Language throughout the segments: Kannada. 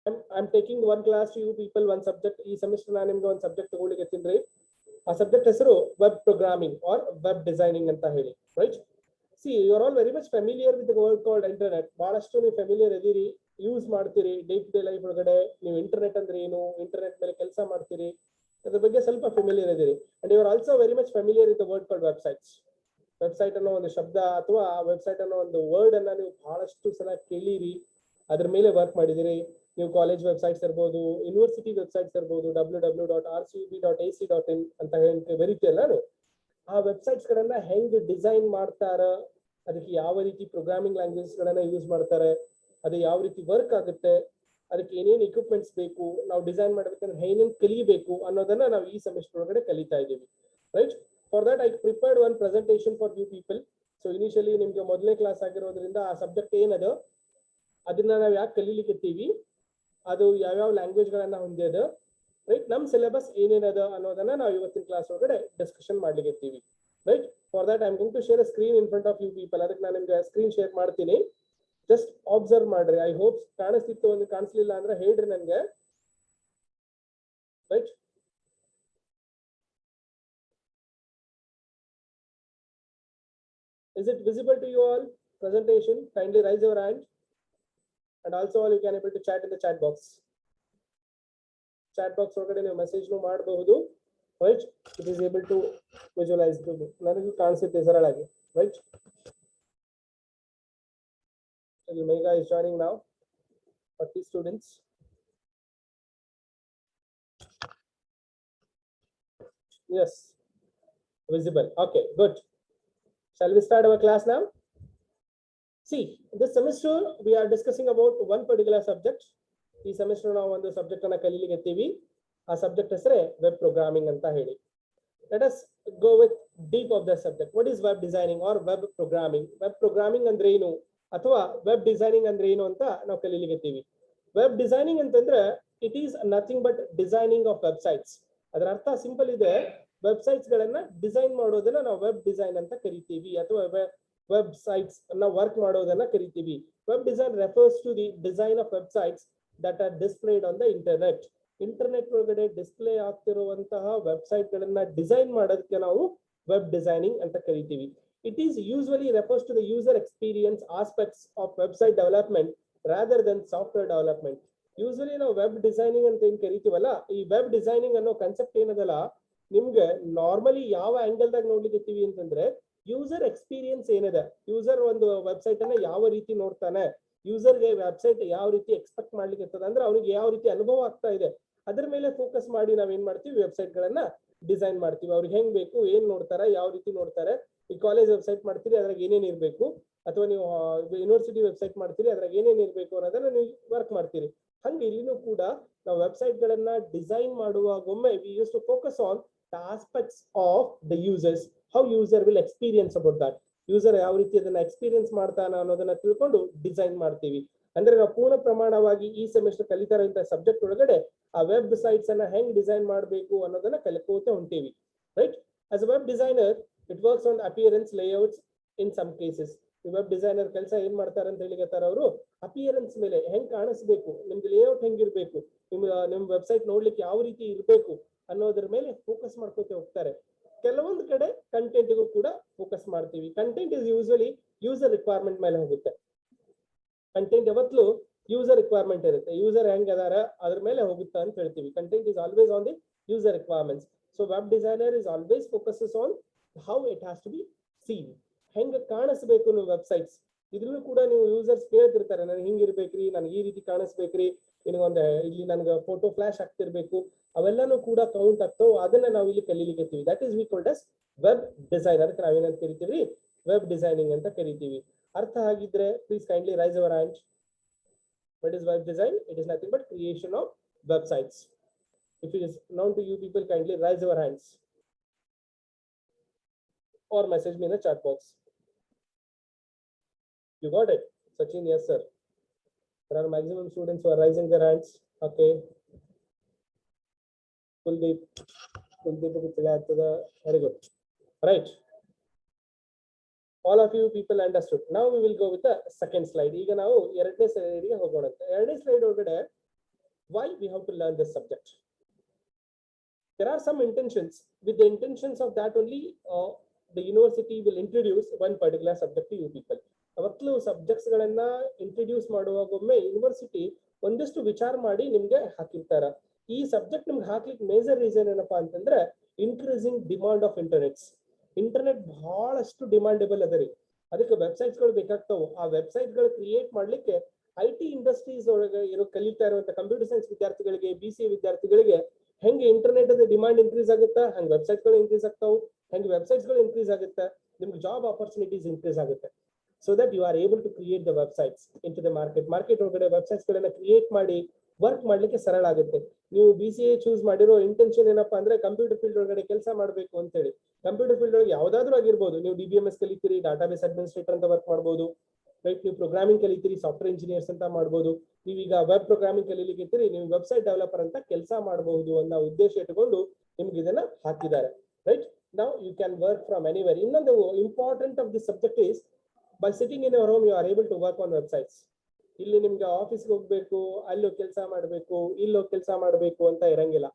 I'm taking one class to you people, one subject. ಈ ಸೆಮಿಸ್ಟರ್ ನಾನು ನಿಮ್ಗೆ ಒಂದು ಸಬ್ಜೆಕ್ಟ್ ತಗೊಳ್ಳಿಕ್ಕೆ ತಿನ್ರಿ. ಆ ಸಬ್ಜೆಕ್ಟ್ ಹೆಸರು web programming or web designing ಅಂತ ಹೇಳಿ, right? See you are all very much familiar with the word called internet. ಬಹಳಷ್ಟು ನೀವು ಫೆಮಿಲಿಯರ್ ಇದೀರಿ, ಯೂಸ್ ಮಾಡ್ತೀರಿ ಡೇ ಟು ಡೇ ಲೈಫ್ ಒಳಗಡೆ. ನೀವು ಇಂಟರ್ನೆಟ್ ಅಂದ್ರೆ ಏನು, ಇಂಟರ್ನೆಟ್ ಮೇಲೆ ಕೆಲಸ ಮಾಡ್ತೀರಿ, ಅದ್ರ ಬಗ್ಗೆ ಸ್ವಲ್ಪ ಫೆಮಿಲಿಯರ್ ಇದೀರಿ. And you are also very much familiar with the word called websites. Website ಅನ್ನೋ ಒಂದು ಶಬ್ದ ಅಥವಾ ವೆಬ್ಸೈಟ್ ಅನ್ನೋ ಒಂದು ವರ್ಡ್ ಅನ್ನ ನೀವು ಬಹಳಷ್ಟು ಸಲ ಕೇಳಿರಿ, ಅದ್ರ ಮೇಲೆ ವರ್ಕ್ ಮಾಡಿದಿರಿ. ನೀವು ಕಾಲೇಜ್ ವೆಬ್ಸೈಟ್ಸ್ ಇರ್ಬೋದು, ಯೂನಿವರ್ಸಿಟಿ ವೆಬ್ಸೈಟ್ಸ್ ಇರ್ಬೋದು, www.rcub.ac.in ಅಂತ ಹೇಳಿ ಬರೀತೀಯಲ್ಲ ನಾನು, ಆ ವೆಬ್ಸೈಟ್ಸ್ ಗಳನ್ನ ಹೆಂಗ್ ಡಿಸೈನ್ ಮಾಡ್ತಾರ, ಅದಕ್ಕೆ ಯಾವ ರೀತಿ ಪ್ರೋಗ್ರಾಮಿಂಗ್ ಲ್ಯಾಂಗ್ವೇಜ್ ಗಳನ್ನ ಯೂಸ್ ಮಾಡ್ತಾರೆ, ಅದು ಯಾವ ರೀತಿ ವರ್ಕ್ ಆಗುತ್ತೆ, ಅದಕ್ಕೆ ಏನೇನು ಇಕ್ವಿಪ್ಮೆಂಟ್ಸ್ ಬೇಕು, ನಾವು ಡಿಸೈನ್ ಮಾಡ್ಬೇಕಂದ್ರೆ ಏನೇನು ಕಲಿಬೇಕು ಅನ್ನೋದನ್ನ ನಾವು ಈ ಸೆಮಿಸ್ಟರ್ ಒಳಗಡೆ ಕಲಿತಾ ಇದ್ದೀವಿ, right? For that I prepared one presentation for you people. So initially ನಿಮ್ಗೆ ಮೊದಲನೇ ಕ್ಲಾಸ್ ಆಗಿರೋದ್ರಿಂದ ಆ ಸಬ್ಜೆಕ್ಟ್ ಏನದ, ಅದನ್ನ ನಾವು ಯಾಕೆ ಕಲೀಲಿಕ್ಕಿರ್ತೀವಿ, ಅದು ಯಾವ್ಯಾವ ಲ್ಯಾಂಗ್ವೇಜ್ ಗಳನ್ನ ಹೊಂದಿದ, ರೈಟ್? ನಮ್ ಸಿಲೆಬಸ್ ಏನೇನದ ಅನ್ನೋದನ್ನ ನಾವು ಇವತ್ತಿನ ಕ್ಲಾಸ್ ಒಳಗಡೆ ಡಿಸ್ಕಷನ್ ಮಾಡ್ಲಿಕ್ಕಿರ್ತೀವಿ, right? For that I am going to share a screen in front of you people. ಅದಕ್ಕೆ ನಾನು ನಿಮ್ಗೆ ಸ್ಕ್ರೀನ್ ಶೇರ್ ಮಾಡ್ತೀನಿ, ಜಸ್ಟ್ ಅಬ್ಸರ್ವ್ ಮಾಡ್ರಿ. ಐ ಹೋಪ್ ಕಾಣಿಸ್ತಿತ್ತು, ಒಂದು ಕಾಣಿಸ್ಲಿಲ್ಲ ಅಂದ್ರೆ ಹೇಳ್ರಿ ನನ್ಗೆ, right? Is it visible to you all? Presentation, kindly raise your hand. And also all you can able to chat in the chat box. Chat box ಒಳಗಡೆ ನೀವು ಮೆಸೇಜ್ ಮಾಡಬಹುದು, right? It is able to visualize to me. ನನಗೂ ಕಾಣಿಸುತ್ತೆ ಸರಳಾಗಿ, right? Mega is joining now. 40 students. Yes, visible. Okay, good. Shall we start our class now? See, this semester we are discussing about one particular subject. ಈ ಸೆಮಿಸ್ಟರ್ ನಾವು ಒಂದು ಸಬ್ಜೆಕ್ಟ್ ಅನ್ನ ಕಲೀಲಿಕ್ಕೆ, ಆ ಸಬ್ಜೆಕ್ಟ್ ಹೆಸರೇ ವೆಬ್ ಪ್ರೋಗ್ರಾಮಿಂಗ್ ಅಂತ ಹೇಳಿ. Let us go with deep of the subject. What is web designing or web programming? Web programming ಅಂದ್ರೆ ಏನು ಅಥವಾ ವೆಬ್ ಡಿಸೈನಿಂಗ್ ಅಂದ್ರೆ ಏನು ಅಂತ ನಾವು ಕಲೀಲಿಕ್ಕೆ. ವೆಬ್ ಡಿಸೈನಿಂಗ್ ಅಂತಂದ್ರೆ it is nothing but designing of websites. ಅದರ ಅರ್ಥ ಸಿಂಪಲ್ ಇದೆ, ವೆಬ್ಸೈಟ್ಸ್ ಗಳನ್ನ ಡಿಸೈನ್ ಮಾಡೋದನ್ನ ನಾವು ವೆಬ್ ಡಿಸೈನ್ ಅಂತ ಕರಿತೀವಿ, ಅಥವಾ ವೆಬ್ಸೈಟ್ಸ್ ಅನ್ನ ವರ್ಕ್ ಮಾಡೋದನ್ನ ಕರಿತೀವಿ. Web design refers to the design of websites that are displayed on the internet. Internet ಒಳಗಡೆ ಡಿಸ್ಪ್ಲೇ ಆಗ್ತಿರುವಂತಹ ವೆಬ್ಸೈಟ್ ಗಳನ್ನ ಡಿಸೈನ್ ಮಾಡೋದಕ್ಕೆ ನಾವು ವೆಬ್ ಡಿಸೈನಿಂಗ್ ಅಂತ ಕರಿತೀವಿ. It is usually refers to the user experience aspects of website development rather than software development. Usually ನಾವು ವೆಬ್ ಡಿಸೈನಿಂಗ್ ಅಂತ ಏನ್ ಕರಿತೀವಲ್ಲ, ಈ ವೆಬ್ ಡಿಸೈನಿಂಗ್ ಅನ್ನೋ ಕಾನ್ಸೆಪ್ಟ್ ಏನದಲ್ಲ, ನಿಮ್ಗೆ ನಾರ್ಮಲಿ ಯಾವ ಆಂಗಲ್ ದಾಗ ನೋಡ್ಲಿಕ್ಕೆ ಅಂತಂದ್ರೆ, ಯೂಸರ್ ಎಕ್ಸ್ಪೀರಿಯನ್ಸ್ ಏನಿದೆ, ಯೂಸರ್ ಒಂದು ವೆಬ್ಸೈಟ್ ಅನ್ನ ಯಾವ ರೀತಿ ನೋಡ್ತಾನೆ, ಯೂಸರ್ಗೆ ವೆಬ್ಸೈಟ್ ಯಾವ ರೀತಿ ಎಕ್ಸ್ಪೆಕ್ಟ್ ಮಾಡ್ಲಿಕ್ಕೆ ಇರ್ತದೆ, ಅಂದ್ರೆ ಅವ್ನಿಗೆ ಯಾವ ರೀತಿ ಅನುಭವ ಆಗ್ತಾ ಇದೆ, ಅದ್ರ ಮೇಲೆ ಫೋಕಸ್ ಮಾಡಿ ನಾವ್ ಏನ್ ಮಾಡ್ತೀವಿ, ವೆಬ್ಸೈಟ್ ಗಳನ್ನ ಡಿಸೈನ್ ಮಾಡ್ತೀವಿ. ಅವ್ರಿಗೆ ಹೆಂಗ್ ಬೇಕು, ಏನ್ ನೋಡ್ತಾರೆ, ಯಾವ ರೀತಿ ನೋಡ್ತಾರೆ. ಈ ಕಾಲೇಜ್ ವೆಬ್ಸೈಟ್ ಮಾಡ್ತೀರಿ, ಅದ್ರಾಗ ಏನೇನ್ ಇರ್ಬೇಕು, ಅಥವಾ ನೀವು ಯೂನಿವರ್ಸಿಟಿ ವೆಬ್ಸೈಟ್ ಮಾಡ್ತೀರಿ, ಅದ್ರಾಗ ಏನೇನ್ ಇರ್ಬೇಕು ಅನ್ನೋದನ್ನ ನೀವು ವರ್ಕ್ ಮಾಡ್ತೀರಿ. ಹಂಗೆ ಇಲ್ಲಿನೂ ಕೂಡ ನಾವು ವೆಬ್ಸೈಟ್ ಗಳನ್ನ ಡಿಸೈನ್ ಮಾಡುವಾಗ ಒಮ್ಮೆ we use to focus on the aspects of the users, how user will experience about that. User ಯಾವ ರೀತಿ ಅದನ್ನ ಎಕ್ಸ್ಪೀರಿಯನ್ಸ್ ಮಾಡ್ತಾನ ಅನ್ನೋದನ್ನ ತಿಳ್ಕೊಂಡು ಡಿಸೈನ್ ಮಾಡ್ತೀವಿ. ಅಂದ್ರೆ ನಾವು ಪೂರ್ಣ ಪ್ರಮಾಣವಾಗಿ ಈ ಸೆಮಿಸ್ಟರ್ ಕಲಿತಾರಂತ ಸಬ್ಜೆಕ್ಟ್ ಒಳಗಡೆ ಆ ವೆಬ್ ಸೈಟ್ಸ್ ಅನ್ನ ಹೆಂಗ್ ಡಿಸೈನ್ ಮಾಡಬೇಕು ಅನ್ನೋದನ್ನ ಕಲಿಕೋತ ಹೊಂಟೀವಿ, right? As a web designer it works on appearance, layouts in some cases. ಈ ವೆಬ್ ಡಿಸೈನರ್ ಕೆಲಸ ಏನ್ ಮಾಡ್ತಾರೆ ಅಂತ ಹೇಳಿಕತ್ತಾರ ಅವರು, ಅಪಿಯರೆನ್ಸ್ ಮೇಲೆ ಹೆಂಗ್ ಕಾಣಿಸ್ಬೇಕು, ನಿಮ್ದು ಲೇಔಟ್ ಹೆಂಗಿರ್ಬೇಕು, ನಿಮ್ ವೆಬ್ಸೈಟ್ ನೋಡ್ಲಿಕ್ಕೆ ಯಾವ ರೀತಿ ಇರ್ಬೇಕು ಅನ್ನೋದ್ರ ಮೇಲೆ ಫೋಕಸ್ ಮಾಡ್ಕೋತ ಹೋಗ್ತಾರೆ. ಕೆಲವೊಂದು ಕಡೆ ಕಂಟೆಂಟ್ಗೂ ಕೂಡ ಫೋಕಸ್ ಮಾಡ್ತೀವಿ. Content is usually user requirement ಮೇಲೆ ಹೋಗುತ್ತೆ. ಕಂಟೆಂಟ್ ಯಾವತ್ತೂ ಯೂಸರ್ ರಿಕ್ವೈರ್ಮೆಂಟ್ ಇರುತ್ತೆ, ಯೂಸರ್ ಹೆಂಗ್ ಅದಾರ ಅದ್ರ ಮೇಲೆ ಹೋಗುತ್ತಾ ಅಂತ ಹೇಳ್ತೀವಿ. Content is always on the user requirements. So web designer is always focuses on how it has to be seen, ಹೆಂಗ ಕಾಣಿಸ್ಬೇಕು ನೀವು ವೆಬ್ಸೈಟ್ಸ್. ಇದ್ರೂ ಕೂಡ ನೀವು ಯೂಸರ್ಸ್ ಕೇಳ್ತಿರ್ತಾರೆ, ನನಗೆ ಹಿಂಗಿರ್ಬೇಕ್ರಿ, ನನಗೆ ಈ ರೀತಿ ಕಾಣಿಸ್ಬೇಕ್ರಿ, ನಿನಗೊಂದು ಇಲ್ಲಿ ನನ್ಗೆ ಫೋಟೋ ಫ್ಲಾಶ್ ಆಗ್ತಿರ್ಬೇಕು, ಅವೆಲ್ಲಾನು ಕೂಡ ಕೌಂಟ್ ಆಗ್ತಾವ. ಅದನ್ನ ನಾವು ಇಲ್ಲಿ ಕಲೀಲಿಕ್ಕೆ. That is we called as web design. ಅದಕ್ಕೆ ನಾವೇನಂತ ಕರಿತೀವಿ, ವೆಬ್ ಡಿಸೈನಿಂಗ್ ಅಂತ ಕರಿತೀವಿ. ಅರ್ಥ ಆಗಿದ್ರೆ please kindly raise our hand. What is web design? It is nothing but creation of websites. If it is known to you people, kindly raise your hands or message me in the chat box. You got it? Sachin, yes sir. There are maximum students who are raising their hands. Okay. Kuldeep very good. Right. All of you people understood. Now we will go with the second slide. ಈಗ ನಾವು ಎರಡನೇ ಸ್ಲೈಡ್ ಗೆ ಹೋಗೋಣ. ಎರಡನೇ ಸ್ಲೈಡ್ ಒಳಗಡೆ Why we have to learn this subject? There are some intentions. With the intentions of that only, the university will introduce one particular subject to you people. ಅವತ್ತು ಸಬ್ಜೆಕ್ಟ್ಸ್ ಗಳನ್ನ ಇಂಟ್ರೊಡ್ಯೂಸ್ ಮಾಡುವಾಗೊಮ್ಮೆ ಯೂನಿವರ್ಸಿಟಿ ಒಂದಷ್ಟು ವಿಚಾರ ಮಾಡಿ ನಿಮ್ಗೆ ಹಾಕಿರ್ತಾರ. ಈ ಸಬ್ಜೆಕ್ಟ್ ನಿಮ್ಗೆ ಹಾಕ್ಲಿಕ್ಕೆ ಮೇಜರ್ ರೀಸನ್ ಏನಪ್ಪಾ ಅಂತಂದ್ರೆ ಇನ್ಕ್ರೀಸಿಂಗ್ ಡಿಮಾಂಡ್ ಆಫ್ ಇಂಟರ್ನೆಟ್ ಬಹಳಷ್ಟು ಡಿಮಾಂಡೇಬಲ್ ಅದ ರೀ. ಅದಕ್ಕೆ ವೆಬ್ಸೈಟ್ಸ್ ಗಳು ಬೇಕಾಗ್ತಾವು. ಆ ವೆಬ್ಸೈಟ್ ಗಳು ಕ್ರಿಯೇಟ್ ಮಾಡ್ಲಿಕ್ಕೆ IT ಇಂಡಸ್ಟ್ರೀಸ್ ಒಳಗೆ ಇರೋ ಕಲಿತಾ ಇರುವಂತ ಕಂಪ್ಯೂಟರ್ ಸೈನ್ಸ್ ವಿದ್ಯಾರ್ಥಿಗಳಿಗೆ, BCA ವಿದ್ಯಾರ್ಥಿಗಳಿಗೆ ಹೆಂಗೆ ಇಂಟರ್ನೆಟ್ ಅದ ಡಿಮಾಂಡ್ ಇನ್ಕ್ರೀಸ್ ಆಗುತ್ತಾ, ಹಂಗೆ ವೆಬ್ಸೈಟ್ ಗಳು ಇನ್ಕ್ರೀಸ್ ಆಗ್ತಾವು. ಹೆಂಗೆ ವೆಬ್ಸೈಟ್ಸ್ ಗಳು ಇನ್ಕ್ರೀಸ್ ಆಗುತ್ತೆ, ನಿಮ್ಗೆ ಜಾಬ್ ಆಪರ್ಚುನಿಟೀಸ್ ಇನ್ಕ್ರೀಸ್ ಆಗುತ್ತೆ. So that you are able to create the websites into the market ಒಳಗಡೆ ವೆಬ್ಸೈಟ್ಸ್ ಗಳನ್ನ ಕ್ರಿಯೇಟ್ ಮಾಡಿ ವರ್ಕ್ ಮಾಡ್ಲಿಕ್ಕೆ ಸರಳ ಆಗುತ್ತೆ. ನೀವು BCA ಚೂಸ್ ಮಾಡಿರೋ ಇಂಟೆನ್ಷನ್ ಏನಪ್ಪಾ ಅಂದ್ರೆ ಕಂಪ್ಯೂಟರ್ ಫೀಲ್ಡ್ ಒಳಗಡೆ ಕೆಲಸ ಮಾಡಬೇಕು ಅಂತ ಹೇಳಿ. ಕಂಪ್ಯೂಟರ್ ಫೀಲ್ಡ್ ಒಳಗೆ ಯಾವ್ದಾದ್ರು ಆಗಿರ್ಬೋದು. ನೀವು DBMS ಕಲಿತೀರಿ, ಡಾಟಾಬೇಸ್ ಅಡ್ಮಿನಿಸ್ಟ್ರೇಟರ್ ಅಂತ ವರ್ಕ್ ಮಾಡ್ಬೋದು, ರೈಟ್. ನೀವು ಪ್ರೋಗ್ರಾಮಿಂಗ್ ಕಲಿತೀರಿ, ಸಾಫ್ಟ್ವೇರ್ ಇಂಜಿನಿಯರ್ಸ್ ಅಂತ ಮಾಡ್ಬೋದು. ನೀವೀಗ ವೆಬ್ ಪ್ರೋಗ್ರಾಮಿಂಗ್ ಕಲಿಲಿಕ್ಕೆ ನೀವು ವೆಬ್ಸೈಟ್ ಡೆವಲಪರ್ ಅಂತ ಕೆಲಸ ಮಾಡಬಹುದು ಅನ್ನೋ ಉದ್ದೇಶ ಇಟ್ಟುಕೊಂಡು ನಿಮ್ಗೆ ಇದನ್ನ ಹಾಕಿದ್ದಾರೆ, right. Now you can work from anywhere. ಇನ್ನೊಂದು important of this subject is by sitting in your home you are able to work on websites. ಇಲ್ಲಿ ನಿಮ್ಗೆ ಆಫೀಸ್ಗೆ ಹೋಗ್ಬೇಕು, ಅಲ್ಲೋ ಕೆಲಸ ಮಾಡಬೇಕು, ಇಲ್ಲೋ ಕೆಲಸ ಮಾಡಬೇಕು ಅಂತ ಇರಂಗಿಲ್ಲ,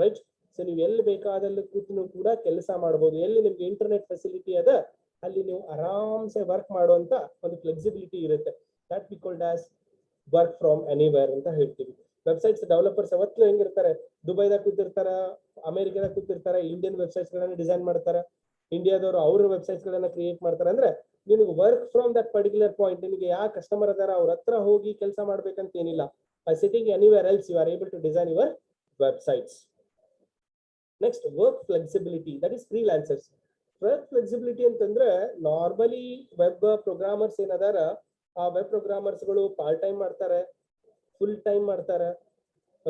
ರೈಟ್. ಸೊ ನೀವು ಎಲ್ಲಿ ಬೇಕಾದಲ್ಲಿ ಕೂತು ಕೂಡ ಕೆಲಸ ಮಾಡಬಹುದು. ಎಲ್ಲಿ ನಿಮ್ಗೆ ಇಂಟರ್ನೆಟ್ ಫೆಸಿಲಿಟಿ ಅದ ಅಲ್ಲಿ ನೀವು ಆರಾಮ್ಸೆ ವರ್ಕ್ ಮಾಡುವಂತ ಒಂದು ಫ್ಲೆಕ್ಸಿಬಿಲಿಟಿ ಇರುತ್ತೆ. That we called as work from anywhere ಅಂತ ಹೇಳ್ತೀವಿ. ವೆಬ್ಸೈಟ್ಸ್ ಡೆವಲಪರ್ಸ್ ಅವತ್ತು ಹೆಂಗಿರ್ತಾರೆ, ದುಬೈದಾಗ ಕೂತಿರ್ತಾರ, ಅಮೆರಿಕದಾಗ ಕೂತಿರ್ತಾರೆ, ಇಂಡಿಯನ್ ವೆಬ್ಸೈಟ್ಸ್ ಗಳನ್ನ ಡಿಸೈನ್ ಮಾಡ್ತಾರೆ. ಇಂಡಿಯಾದವರು ಅವ್ರ ವೆಬ್ಸೈಟ್ಸ್ ಗಳನ್ನ ಕ್ರಿಯೇಟ್ ಮಾಡ್ತಾರೆ. ಅಂದ್ರೆ ನಿನಗೆ work from that particular point, ನಿನಗೆ ಯಾವ ಕಸ್ಟಮರ್ ಅದಾರ ಅವ್ರ ಹತ್ರ ಹೋಗಿ ಕೆಲಸ ಮಾಡ್ಬೇಕಂತ ಏನಿಲ್ಲ. By sitting anywhere else you are able to design your websites. Next, work flexibility, that is freelancers. Work flexibility ಅಂತಂದ್ರೆ ನಾರ್ಮಲಿ ವೆಬ್ ಪ್ರೋಗ್ರಾಮರ್ಸ್ ಏನದಾರ, ಆ ವೆಬ್ ಪ್ರೋಗ್ರಾಮರ್ಸ್ ಗಳು ಪಾರ್ಟ್ ಟೈಮ್ ಮಾಡ್ತಾರೆ, ಫುಲ್ ಟೈಮ್ ಮಾಡ್ತಾರೆ,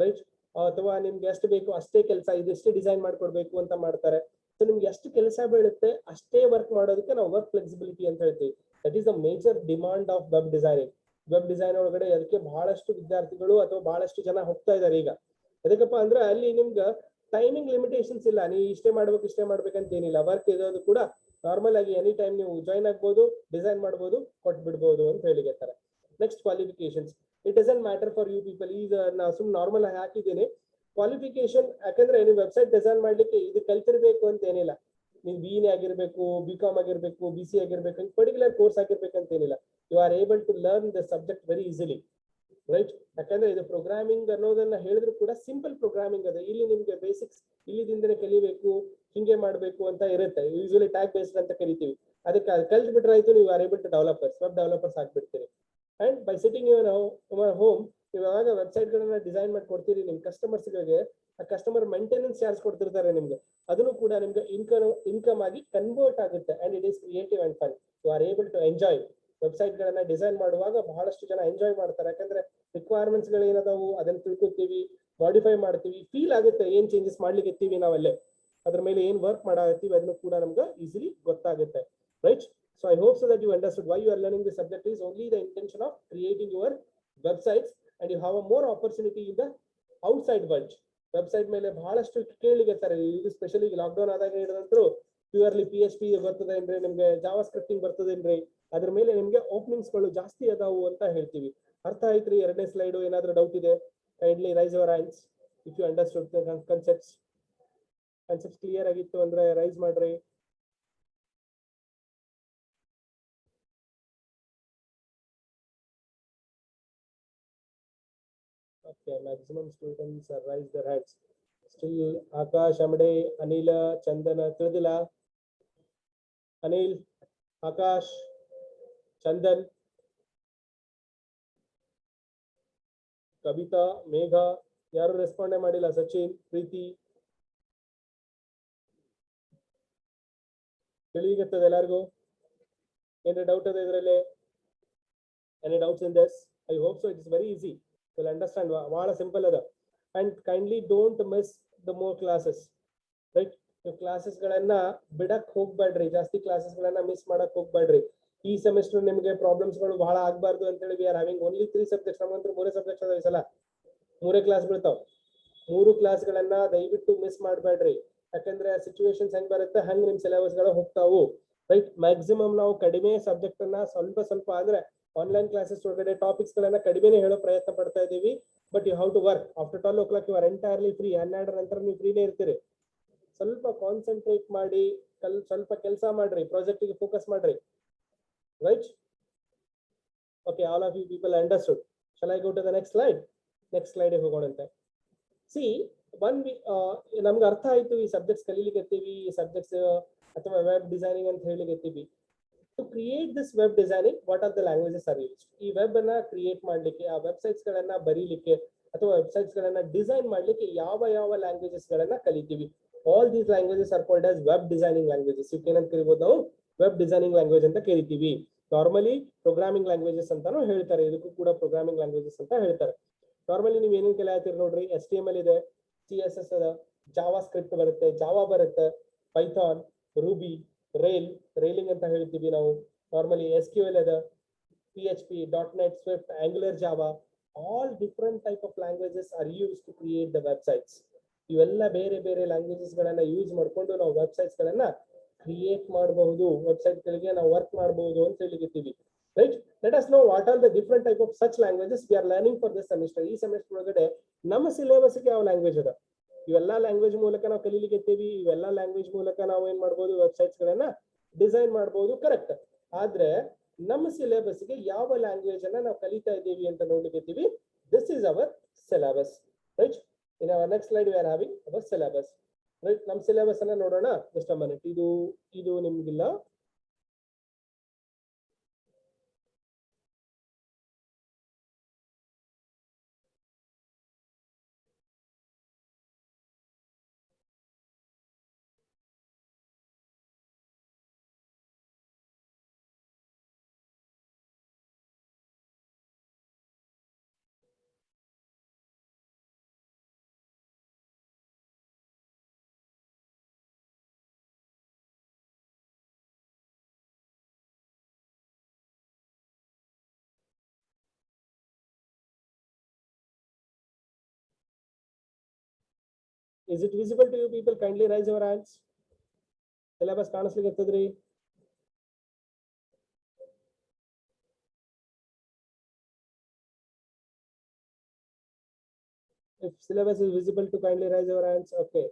ರೈಟ್. ಅಥವಾ ನಿಮ್ಗೆ ಎಷ್ಟು ಬೇಕು ಅಷ್ಟೇ ಕೆಲಸ, ಇದೆಷ್ಟೇ ಡಿಸೈನ್ ಮಾಡ್ಕೊಡ್ಬೇಕು ಅಂತ ಮಾಡ್ತಾರೆ. ಸೊ ನಿಮ್ಗೆ ಎಷ್ಟು ಕೆಲಸ ಬೀಳುತ್ತೆ ಅಷ್ಟೇ ವರ್ಕ್ ಮಾಡೋದಕ್ಕೆ ನಾವು ವರ್ಕ್ ಫ್ಲೆಕ್ಸಿಬಿಲಿಟಿ ಅಂತ ಹೇಳ್ತೀವಿ. That is the major demand of web designing. Web design ಒಳಗಡೆ ಅದಕ್ಕೆ ಬಹಳಷ್ಟು ವಿದ್ಯಾರ್ಥಿಗಳು ಅಥವಾ ಬಹಳಷ್ಟು ಜನ ಹೋಗ್ತಾ ಇದ್ದಾರೆ ಈಗ. ಅದಕ್ಕಪ್ಪ ಅಂದ್ರೆ ಅಲ್ಲಿ ನಿಮ್ಗೆ ಟೈಮಿಂಗ್ ಲಿಮಿಟೇಷನ್ಸ್ ಇಲ್ಲ. ನೀವು ಇಷ್ಟೇ ಮಾಡ್ಬೇಕಂತ ಏನಿಲ್ಲ. ವರ್ಕ್ ಇರೋದು ಕೂಡ ನಾರ್ಮಲ್ ಆಗಿ ಎನಿ ಟೈಮ್ ನೀವು ಜಾಯ್ನ್ ಆಗ್ಬೋದು, ಡಿಸೈನ್ ಮಾಡ್ಬೋದು, ಕೊಟ್ಬಿಡ್ಬೋದು ಅಂತ ಹೇಳಿರ್ತಾರೆ. Next, qualifications. It doesn't matter for you people. ಈಗ ನಾ ಸುಮ್ ನಾರ್ಮಲ್ ಆಗಿ ಹಾಕಿದ್ದೀನಿ ಕ್ವಾಲಿಫಿಕೇಶನ್. ಯಾಕಂದ್ರೆ ನೀವು ವೆಬ್ಸೈಟ್ ಡಿಸೈನ್ ಮಾಡ್ಲಿಕ್ಕೆ ಇದು ಕಲ್ತಿರ್ಬೇಕು ಅಂತ ಏನಿಲ್ಲ. ನೀವು BE ಆಗಿರ್ಬೇಕು, BCom ಆಗಿರ್ಬೇಕು, BCA ಆಗಿರ್ಬೇಕು, ಪರ್ಟಿಕ್ಯುಲರ್ ಕೋರ್ಸ್ ಆಗಿರ್ಬೇಕಂತ ಏನಿಲ್ಲ. You are able to learn the subject very easily, right. ಯಾಕಂದ್ರೆ ಇದು ಪ್ರೋಗ್ರಾಮಿಂಗ್ ಅನ್ನೋದನ್ನ ಹೇಳಿದ್ರು ಕೂಡ ಸಿಂಪಲ್ ಪ್ರೋಗ್ರಾಮಿಂಗ್ ಅದ. ಇಲ್ಲಿ ನಿಮ್ಗೆ ಬೇಸಿಕ್ಸ್ ಇಲ್ಲಿದಿಂದನೇ ಕಲಿಬೇಕು, ಹಿಂಗೆ ಮಾಡ್ಬೇಕು ಅಂತ ಇರುತ್ತೆ. ಯೂಶುವಲಿ ಟ್ಯಾಗ್ ಬೇಸ್ಡ್ ಅಂತ ಕರಿತೀವಿ. ಅದಕ್ಕೆ ಅದು ಕಲ್ತ್ ಬಿಟ್ರೆ ಆಯ್ತು, ನೀವು are able to developers, web developers ಆಗ್ಬಿಡ್ತೀರಿ. And by sitting your home, ನೀವು ಯಾವಾಗ ವೆಬ್ಸೈಟ್ ಗಳನ್ನ ಡಿಸೈನ್ ಮಾಡಿ ಕೊಡ್ತೀರಿ ನಿಮ್ ಕಸ್ಟಮರ್ಸ್ ಗಳಿಗೆ, ಆ ಕಸ್ಟಮರ್ ಮೇಂಟೆನೆನ್ಸ್ ಚಾರ್ಜ್ ಕೊಡ್ತಿರ್ತಾರೆ ನಿಮ್ಗೆ, ಅದನ್ನು ಕೂಡ ನಿಮ್ಗೆ ಇನ್ಕಮ್ ಆಗಿ ಕನ್ವರ್ಟ್ ಆಗುತ್ತೆ. And it is creative and fun. You are able to enjoy. Website ಗಳನ್ನ ಡಿಸೈನ್ ಮಾಡುವಾಗ ಬಹಳಷ್ಟು ಜನ ಎಂಜಾಯ್ ಮಾಡ್ತಾರೆ. ಯಾಕಂದ್ರೆ ರಿಕ್ವೈರ್ಮೆಂಟ್ಸ್ ಗಳು ಏನದಾವು ಅದನ್ನ ತಿಳ್ಕೊತೀವಿ, ಮಾಡಿಫೈ ಮಾಡ್ತೀವಿ, ಫೀಲ್ ಆಗುತ್ತೆ ಏನ್ ಚೇಂಜಸ್ ಮಾಡ್ಲಿಕ್ಕೆ ಇರ್ತೀವಿ ನಾವಲ್ಲೇ, ಅದ್ರ ಮೇಲೆ ಏನ್ ವರ್ಕ್ ಮಾಡಾಕತ್ತೀವಿ ಅದನ್ನು ಕೂಡ ನಮ್ಗೆ ಈಸಿಲಿ ಗೊತ್ತಾಗುತ್ತೆ, right. So I hope so that you understood why you are learning this subject is only the intention of creating your websites, and you have a more opportunity in the outside world. Website ಮೇಲೆ ಬಹಳಷ್ಟು ಕೇಳಿಗೆತ್ತಾರೆ. ಇದು ಸ್ಪೆಷಲಿ ಲಾಕ್ಡೌನ್ ಆದಾಗ ಹಿಡಿದಂತರೂ ಪ್ಯೂರ್ಲಿ PHP ಬರ್ತದೇನ್ರಿ, ನಿಮ್ಗೆ ಜಾವಾ ಸ್ಕ್ರಿಪ್ಟಿಂಗ್ ಬರ್ತದೇನ್ರಿ, ಅದ್ರ ಮೇಲೆ ನಿಮ್ಗೆ ಓಪನಿಂಗ್ಸ್ ಗಳು ಜಾಸ್ತಿ ಅದಾವು ಅಂತ ಹೇಳ್ತೀವಿ. ಅರ್ಥ ಆಯ್ತ್ರಿ? ಎರಡನೇ ಸ್ಲೈಡ್ ಏನಾದ್ರೂ ಡೌಟ್ ಇದೆ kindly raise your hands if you understood the concepts clear ಆಗಿತ್ತು ಅಂದ್ರೆ ರೈಸ್ ಮಾಡ್ರಿ. Okay, maximum students are raise their hands. Still, Akash, Amade, Anila, Chandana, Tridila, Anil, Akash, Chandan, Kavita, Megha, ಯಾರು ರೆಸ್ಪಾಂಡೇ ಮಾಡಿಲ್ಲ. ಸಚಿನ್, ಪ್ರೀತಿ, ತಿಳಿಗತ್ತದ ಎಲ್ಲರಿಗೂ? ಏನ್ರ ಡೌಟ್ ಅದ ಇದರಲ್ಲಿ? Any doubts in this? I hope so. It is very easy. You'll understand. ಬಹಳ ಸಿಂಪಲ್ ಅದ. And kindly don't miss the more classes, right? ನೀವು ಕ್ಲಾಸಸ್ ಗಳನ್ನ ಬಿಡಕ್ ಹೋಗ್ಬೇಡ್ರಿ, ಜಾಸ್ತಿ ಕ್ಲಾಸಸ್ ಗಳನ್ನ ಮಿಸ್ ಮಾಡಕ್ ಹೋಗ್ಬೇಡ್ರಿ. ಈ ಸೆಮಿಸ್ಟರ್ ನಿಮ್ಗೆ ಪ್ರಾಬ್ಲಮ್ಸ್ ಗಳು ಬಹಳ ಆಗ್ಬಾರ್ದು ಅಂತ ಹೇಳಿ we are having only 3 subjects. ನಮ್ಮಂತ್ರ 3 ಸಬ್ಜೆಕ್ಟ್ಸ್ ಅದಾವ. ಈ ಸಲ 3 ಕ್ಲಾಸ್ ಬೀಳ್ತಾವ. 3 ಕ್ಲಾಸ್ ಗಳನ್ನ ದಯವಿಟ್ಟು ಮಿಸ್ ಮಾಡ್ಬೇಡ್ರಿ. ಯಾಕಂದ್ರೆ ಸಿಚುವೇಶನ್ಸ್ ಹೆಂಗ್ ಬರುತ್ತೆ ಹಂಗ್ ನಿಮ್ ಸಿಲೆಬಸ್ ಗಳು ಹೋಗ್ತಾವು, ರೈಟ್. ಮ್ಯಾಕ್ಸಿಮಮ್ ನಾವು ಕಡಿಮೆ ಸಬ್ಜೆಕ್ಟ್ ಅನ್ನ ಸ್ವಲ್ಪ ಅಂದ್ರೆ ಆನ್ಲೈನ್ ಕ್ಲಾಸಸ್ ಒಳಗಡೆ ಟಾಪಿಕ್ಸ್ ಗಳನ್ನ ಕಡಿಮೆನೇ ಹೇಳೋ ಪ್ರಯತ್ನ ಪಡ್ತಾ ಇದೀವಿ. But you have to work after 12 o'clock. You are entirely free. 12 ನಂತರ ನೀವು ಫ್ರೀನೇ ಇರ್ತೀರಿ. ಸ್ವಲ್ಪ ಕಾನ್ಸಂಟ್ರೇಟ್ ಮಾಡಿ ಸ್ವಲ್ಪ ಕೆಲಸ ಮಾಡ್ರಿ, ಪ್ರಾಜೆಕ್ಟ್ ಗೆ ಫೋಕಸ್ ಮಾಡ್ರಿ. Right? Okay, all of you people understood. Shall I go to the next slide? Next slide ಹೋಗೋಣಂತೆ. ಸಿ ನಮ್ಗೆ ಅರ್ಥ ಆಯ್ತು ಈ ಸಬ್ಜೆಕ್ಟ್ಸ್ ಕಲೀಲಿಕ್ಕೆ ಈ ಸಬ್ಜೆಕ್ಟ್ಸ್ ಅಥವಾ ವೆಬ್ ಡಿಸೈನಿಂಗ್ ಅಂತ ಹೇಳಿಕತ್ತೀವಿ. To create this web designing, what are the languages are used? ಈ ವೆಬ್ ಅನ್ನ ಕ್ರಿಯೇಟ್ ಮಾಡ್ಲಿಕ್ಕೆ, ಆ ವೆಬ್ಸೈಟ್ಸ್ ಗಳನ್ನ ಬರೀಲಿಕ್ಕೆ ಅಥವಾ ವೆಬ್ಸೈಟ್ಸ್ ಗಳನ್ನ ಡಿಸೈನ್ ಮಾಡ್ಲಿಕ್ಕೆ ಯಾವ ಲ್ಯಾಂಗ್ವೇಜಸ್ ಗಳನ್ನ ಕಲಿತೀವಿ? All these languages R called as web designing languages. ಏನಂತ ಕರಿಬಹುದು ನಾವು? ವೆಬ್ ಡಿಸೈನಿಂಗ್ ಲ್ಯಾಂಗ್ವೇಜ್ ಅಂತ ಕರಿತೀವಿ. ನಾರ್ಮಲಿ ಪ್ರೋಗ್ರಾಮಿಂಗ್ ಲ್ಯಾಂಗ್ವೇಜಸ್ ಅಂತಾನು ಹೇಳ್ತಾರೆ. ಇದಕ್ಕೂ ಕೂಡ ಪ್ರೋಗ್ರಾಮಿಂಗ್ ಲ್ಯಾಂಗ್ವೇಜಸ್ ಅಂತ ಹೇಳ್ತಾರೆ. ನಾರ್ಮಲಿ ನೀವು ಏನೇನು ಕಲಿಯಾತೀರಿ ನೋಡ್ರಿ, HTML ಇದೆ, CSS ಅದ, ಜಾವಾ ಸ್ಕ್ರಿಪ್ಟ್ ಬರುತ್ತೆ, ಜಾವಾ ಬರುತ್ತೆ, ಪೈಥಾನ್, ರೂಬಿ, ರೈಲಿಂಗ್ ಅಂತ ಹೇಳ್ತೀವಿ ನಾವು. ನಾರ್ಮಲಿ SQL ಅದ, PHP, .NET, Swift, Angular, Java, all different type of languages are used to create the websites. ಇವೆಲ್ಲ ಬೇರೆ ಲ್ಯಾಂಗ್ವೇಜಸ್ ಗಳನ್ನ ಯೂಸ್ ಮಾಡ್ಕೊಂಡು ನಾವು ವೆಬ್ಸೈಟ್ಸ್ ಗಳನ್ನ ಕ್ರಿಯೇಟ್ ಮಾಡಬಹುದು, ವೆಬ್ಸೈಟ್ ಗಳಿಗೆ ನಾವು ವರ್ಕ್ ಮಾಡಬಹುದು ಅಂತ ಹೇಳಿರ್ತೀವಿ. Right? Let us know what are the different type of such languages we are learning for this semester. ಈ ಸೆಮಿಸ್ಟರ್ ಒಳಗಡೆ ನಮ್ಮ ಸಿಲೆಬಸ್ ಗೆ ಯಾವ ಲ್ಯಾಂಗ್ವೇಜ್ ಅದ? ಇವೆಲ್ಲ ಲ್ಯಾಂಗ್ವೇಜ್ ಮೂಲಕ ನಾವು ಕಲೀಲಿಕ್ಕೆ ಇವೆಲ್ಲ ಲ್ಯಾಂಗ್ವೇಜ್ ಮೂಲಕ ನಾವು ಏನ್ ಮಾಡ್ಬೋದು? ವೆಬ್ಸೈಟ್ಸ್ ಗಳನ್ನ ಡಿಸೈನ್ ಮಾಡಬಹುದು. ಕರೆಕ್ಟ್. ಆದ್ರೆ ನಮ್ಮ ಸಿಲೆಬಸ್ ಗೆ ಯಾವ ಲ್ಯಾಂಗ್ವೇಜ್ ಅನ್ನ ನಾವು ಕಲಿತಾ ಇದ್ದೀವಿ ಅಂತ ನೋಡ್ಲಿಕ್ಕೆ this is our syllabus. Right? In our next slide we are having our syllabus. Right? ನಮ್ಮ ಸಿಲೆಬಸ್ ಅನ್ನ ನೋಡೋಣ. just a minute. ಇದು ನಿಮ್ಗಿಲ್ಲ. Is it visible to you people? Kindly raise your hands. Syllabus ಕಾಣಿಸ್ಲಿಕ್ಕೆ ಇರ್ತದ್ರಿ? If syllabus is visible, to kindly raise your hands. Okay.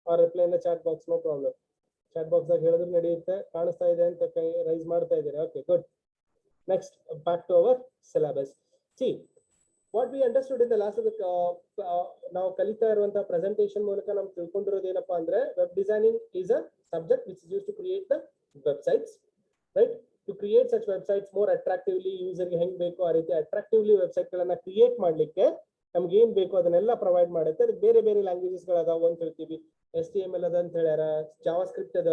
Or reply in the chat box, no problem. Chat box ದಾಗ ಹೇಳಿದ್ರೆ ನಡೆಯುತ್ತೆ. ಕಾಣಿಸ್ತಾ ಇದೆ ಅಂತ ಕೈ ರೈಸ್ ಮಾಡ್ತಾ ಇದ್ದೀರಾ? Okay, good. Next, back to our syllabus. See, what we understood in the last of the ನಾವು ಕಲಿತಾ ಇರುವಂತ ಪ್ರೆಸೆಂಟೇಷನ್ ಮೂಲಕ ನಾವು ತಿಳ್ಕೊಂಡಿರೋದು ಏನಪ್ಪಾ ಅಂದ್ರೆ, web designing is a subject which is used to create the websites. Right? To create such websites more attractively, ಯೂಸರ್ಗೆ ಹೆಂಗ್ ಬೇಕು ಆ ರೀತಿ ಅಟ್ರಾಕ್ಟಿವ್ಲಿ ವೆಬ್ಸೈಟ್ ಗಳನ್ನ ಕ್ರಿಯೇಟ್ ಮಾಡ್ಲಿಕ್ಕೆ ನಮ್ಗೆ ಏನ್ ಬೇಕು ಅದನ್ನೆಲ್ಲ ಪ್ರೊವೈಡ್ ಮಾಡುತ್ತೆ. ಅದಕ್ಕೆ ಬೇರೆ ಲ್ಯಾಂಗ್ವೇಜಸ್ ಗಳದಾವ ಅಂತ ಹೇಳ್ತೀವಿ. HTML ಅದ ಅಂತ ಹೇಳ್ಯಾರ, ಜಾವಾ ಸ್ಕ್ರಿಪ್ಟ್ ಅದ,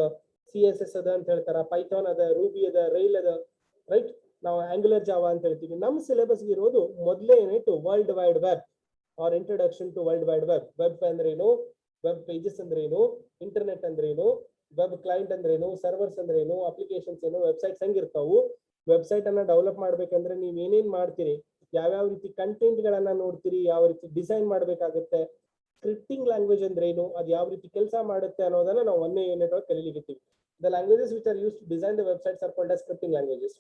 CSS ಅದ ಅಂತ ಹೇಳ್ತಾರ, ಪೈಥಾನ್ ಅದ, ರೂಬಿ ಅದ, ರೈಲ್ ಅದ. ರೈಟ್? ನಾವು ಆಂಗ್ಯುಲರ್ ಜಾವಾ ಅಂತ ಹೇಳ್ತೀವಿ. ನಮ್ಮ ಸಿಲೆಬಸ್ ಇರೋದು ಮೊದಲೇ ಏನಿತ್ತು, world wide web or introduction to world wide web. Web ಅಂದ್ರೇನು, ವೆಬ್ ಪೇಜಸ್ ಅಂದ್ರೇನು, ಇಂಟರ್ನೆಟ್ ಅಂದ್ರೇನು, ವೆಬ್ ಕ್ಲೈಂಟ್ ಅಂದ್ರೇನು, ಸರ್ವರ್ಸ್ ಅಂದ್ರೇನು, ಅಪ್ಲಿಕೇಶನ್ಸ್ ಏನು, ವೆಬ್ಸೈಟ್ಸ್ ಹೆಂಗಿರ್ತಾವು, ವೆಬ್ಸೈಟ್ ಅನ್ನ ಡೆವಲಪ್ ಮಾಡ್ಬೇಕಂದ್ರೆ ನೀವ್ ಏನೇನ್ ಮಾಡ್ತೀರಿ, ಯಾವ್ಯಾವ ರೀತಿ ಕಂಟೆಂಟ್ ಗಳನ್ನ ನೋಡ್ತೀರಿ, ಯಾವ ರೀತಿ ಡಿಸೈನ್ ಮಾಡ್ಬೇಕಾಗುತ್ತೆ, ಸ್ಕ್ರಿಪ್ಟಿಂಗ್ ಲ್ಯಾಂಗ್ವೇಜ್ ಅಂದ್ರೇನು, ಅದು ಯಾವ ರೀತಿ ಕೆಲಸ ಮಾಡುತ್ತೆ ಅನ್ನೋದನ್ನ ನಾವು ಒಂದೇ ಯೂನಿಟ್ ಒಳಗೆ ಕಲಿಲಿಕ್ಕೆ. The languages which are use to design the websites are called as scripting languages.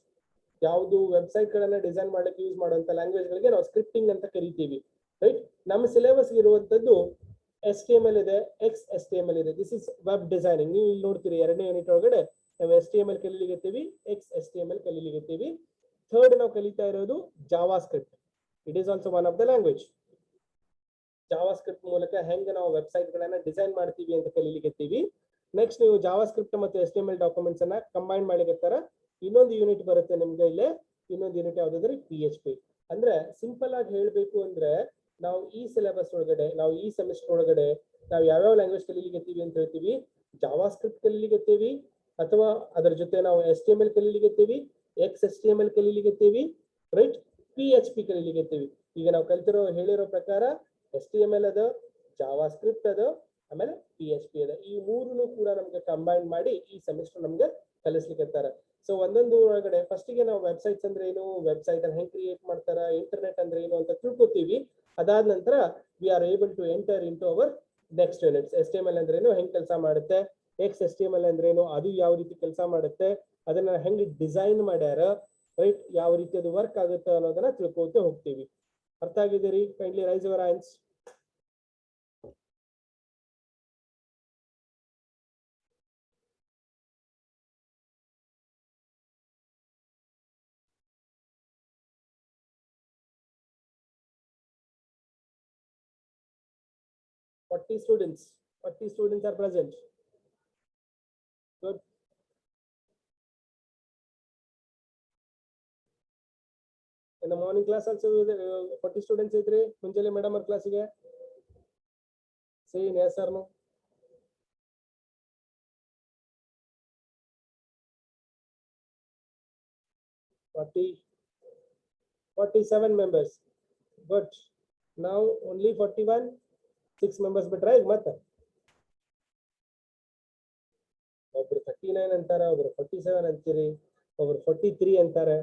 ಯಾವುದು ವೆಬ್ಸೈಟ್ ಗಳನ್ನ ಡಿಸೈನ್ ಮಾಡಕ್ಕೆ ಯೂಸ್ ಮಾಡುವಂತ ಲ್ಯಾಂಗ್ವೇಜ್ ಗಳಿಗೆ ನಾವು ಸ್ಕ್ರಿಪ್ಟಿಂಗ್ ಅಂತ ಕರಿತೀವಿ. ರೈಟ್? ನಮ್ಮ ಸಿಲೆಬಸ್ ಇರುವಂತದ್ದು HTML ಇದೆ, XHTML ಇದೆ. This is web designing. ನೀವು ಇಲ್ಲಿ ನೋಡ್ತೀರಿ ಎರಡನೇ ಯೂನಿಟ್ ಒಳಗಡೆ ನಾವು HTML ಕಲಿಲಿಕ್ಕೆ, XHTML ಕಲಿಲಿಕ್ಕೆ. ಥರ್ಡ್ ನಾವು ಕಲಿತಾ ಇರೋದು Java script. It is also one of the language. Java script ಮೂಲಕ ಹೆಂಗೆ ನಾವು ವೆಬ್ಸೈಟ್ ಗಳನ್ನ ಡಿಸೈನ್ ಮಾಡ್ತೀವಿ ಅಂತ ಕಲಿಲಿಕ್ಕೆ. ನೆಕ್ಸ್ಟ್ ನೀವು ಜಾವಾ ಸ್ಕ್ರಿಪ್ಟ್ ಮತ್ತು HTML ಡಾಕ್ಯುಮೆಂಟ್ಸ್ ಅನ್ನ ಕಂಬೈನ್ ಮಾಡ್ಲಿಕ್ಕೆ ಇನ್ನೊಂದು ಯೂನಿಟ್ ಬರುತ್ತೆ ನಿಮ್ಗೆ. ಇಲ್ಲೇ ಇನ್ನೊಂದು ಯೂನಿಟ್ ಯಾವ್ದಾದ್ರೆ PHP. ಅಂದ್ರೆ ಸಿಂಪಲ್ ಆಗಿ ಹೇಳ್ಬೇಕು ಅಂದ್ರೆ, ನಾವು ಈ ಸಿಲೆಬಸ್ ಒಳಗಡೆ, ನಾವು ಈ ಸೆಮಿಸ್ಟರ್ ಒಳಗಡೆ ನಾವು ಯಾವ್ಯಾವ ಲ್ಯಾಂಗ್ವೇಜ್ ಕಲಿಲಿಕ್ಕೆ ಅಂತ ಹೇಳ್ತೀವಿ, ಜಾವಾ ಸ್ಕ್ರಿಪ್ಟ್ ಕಲಿಲಿಕ್ಕೆ, ಅಥವಾ ಅದರ ಜೊತೆ ನಾವು HTML ಕಲಿಲಿಕ್ಕೆ, XHTML ಕಲಿಲಿಕ್ಕೆ, ರೈಟ್? PHP ಕಲಿಲಿಕ್ಕೆ. ಈಗ ನಾವು ಹೇಳಿರೋ ಪ್ರಕಾರ HTML ಅದ, ಜಾವಾ ಸ್ಕ್ರಿಪ್ಟ್ ಅದ, ಆಮೇಲೆ PHP ಅದ. ಈ ಮೂರನ್ನು ಕೂಡ ನಮ್ಗೆ ಕಂಬೈನ್ ಮಾಡಿ ಈ ಸೆಮಿಸ್ಟರ್ ನಮ್ಗೆ ಕಲಿಸ್ಲಿಕ್ಕೆ. ಸೊ ಒಂದೊಂದು ಒಳಗಡೆ ಫಸ್ಟ್ ಗೆ ನಾವು ವೆಬ್ಸೈಟ್ಸ್ ಅಂದ್ರೆ ಏನು, ವೆಬ್ಸೈಟ್ ಅನ್ನ ಹೆಂಗ್ ಕ್ರಿಯೇಟ್ ಮಾಡ್ತಾರ, ಇಂಟರ್ನೆಟ್ ಅಂದ್ರೆ ಏನು ಅಂತ ತಿಳ್ಕೊತೀವಿ. ಅದಾದ ನಂತರ we are able to enter into our next units. HTML ಅಂದ್ರೇನು, ಹೆಂಗ್ ಕೆಲಸ ಮಾಡುತ್ತೆ, XHTML ಅಂದ್ರೇನು, ಅದು ಯಾವ ರೀತಿ ಕೆಲಸ ಮಾಡುತ್ತೆ, ಅದನ್ನ ಹೆಂಗೆ ಡಿಸೈನ್ ಮಾಡ್ಯಾರ, ರೈಟ್, ಯಾವ ರೀತಿ ಅದು ವರ್ಕ್ ಆಗುತ್ತೆ ಅನ್ನೋದನ್ನ ತಿಳ್ಕೊಳ್ತಾ ಹೋಗ್ತೀವಿ. ಅರ್ಥ ಆಗಿದ್ದೀರಿ? Kindly raise your hands. Forty students are present. Good. In the morning class also 40 students idre ಮುಂಜಾನೆ ಮೇಡಮ್ ಅವರ ಕ್ಲಾಸಿಗೆ. Say yes or no. Forty 47 members. Good. Now only 41. 6 members ಬಿಟ್ರೆ ಈಗ ಮತ್ತೆ ಒಬ್ರು 39 ಅಂತಾರ, ಒಬ್ರು 47 ಅಂತೀರಿ, ಒಬ್ರು 43 ಅಂತಾರೆ.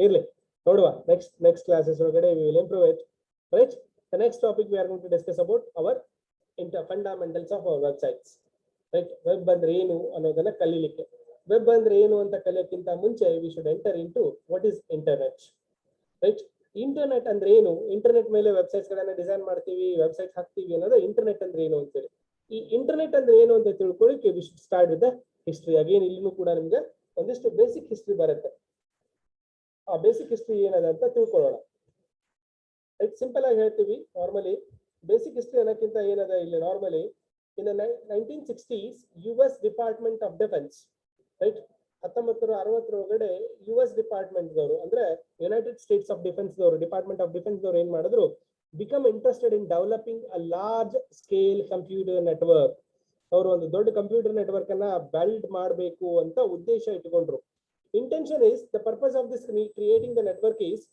ಇರ್ಲಿ, ನೋಡುವ next classes ಒಳಗಡೆ we will improve it. Right? The next topic we are going to discuss about our fundamentals of our websites. Right? Web ಅಂದ್ರೆ ಏನು ಅನ್ನೋದನ್ನ ಕಲಿಲಿಕ್ಕೆ. ವೆಬ್ ಅಂದ್ರೆ ಏನು ಅಂತ ಕಲಿಯಕ್ಕಿಂತ ಮುಂಚೆ we should enter into what is internet. Right? Internet ಅಂದ್ರೆ ಏನು, ಇಂಟರ್ನೆಟ್ ಮೇಲೆ ವೆಬ್ಸೈಟ್ಸ್ ಗಳನ್ನ ಡಿಸೈನ್ ಮಾಡ್ತೀವಿ, ವೆಬ್ಸೈಟ್ ಹಾಕ್ತೀವಿ ಅನ್ನೋದು ಇಂಟರ್ನೆಟ್ ಅಂದ್ರೆ ಏನು ಅಂತೇಳಿ. ಈ ಇಂಟರ್ನೆಟ್ ಅಂದ್ರೆ ಏನು ಅಂತ ತಿಳ್ಕೊಳ್ಳಿಕ್ಕೆ we should start with the history. Again ಇಲ್ಲಿನೂ ಕೂಡ ನಿಮ್ಗೆ ಒಂದಿಷ್ಟು ಬೇಸಿಕ್ ಹಿಸ್ಟ್ರಿ ಬರುತ್ತೆ. ಆ ಬೇಸಿಕ್ ಹಿಸ್ಟ್ರಿ ಏನದ ಅಂತ ತಿಳ್ಕೊಳ್ಳೋಣ. ರೈಟ್, ಸಿಂಪಲ್ ಆಗಿ ಹೇಳ್ತೀವಿ. ನಾರ್ಮಲಿ ಬೇಸಿಕ್ ಹಿಸ್ಟ್ರಿ ಅನ್ನೋಕ್ಕಿಂತ ಏನದ ಇಲ್ಲಿ normally in 1960s US department of defence, right, 1960 ಒಳಗಡೆ US ಡಿಪಾರ್ಟ್ಮೆಂಟ್ ದವರು ಅಂದ್ರೆ ಯುನೈಟೆಡ್ ಸ್ಟೇಟ್ಸ್ ಆಫ್ ಡಿಫೆನ್ಸ್ ದವರು, ಡಿಪಾರ್ಟ್ಮೆಂಟ್ ಆಫ್ ಡಿಫೆನ್ಸ್ ದವರು ಏನ್ ಮಾಡಿದ್ರು, become interested in developing a large scale computer network. ಅವರು ಒಂದು ದೊಡ್ಡ ಕಂಪ್ಯೂಟರ್ ನೆಟ್ವರ್ಕ್ ಅನ್ನ ಬಿಲ್ಡ್ ಮಾಡಬೇಕು ಅಂತ ಉದ್ದೇಶ ಇಟ್ಕೊಂಡ್ರು. Intention is the purpose of this creating the network is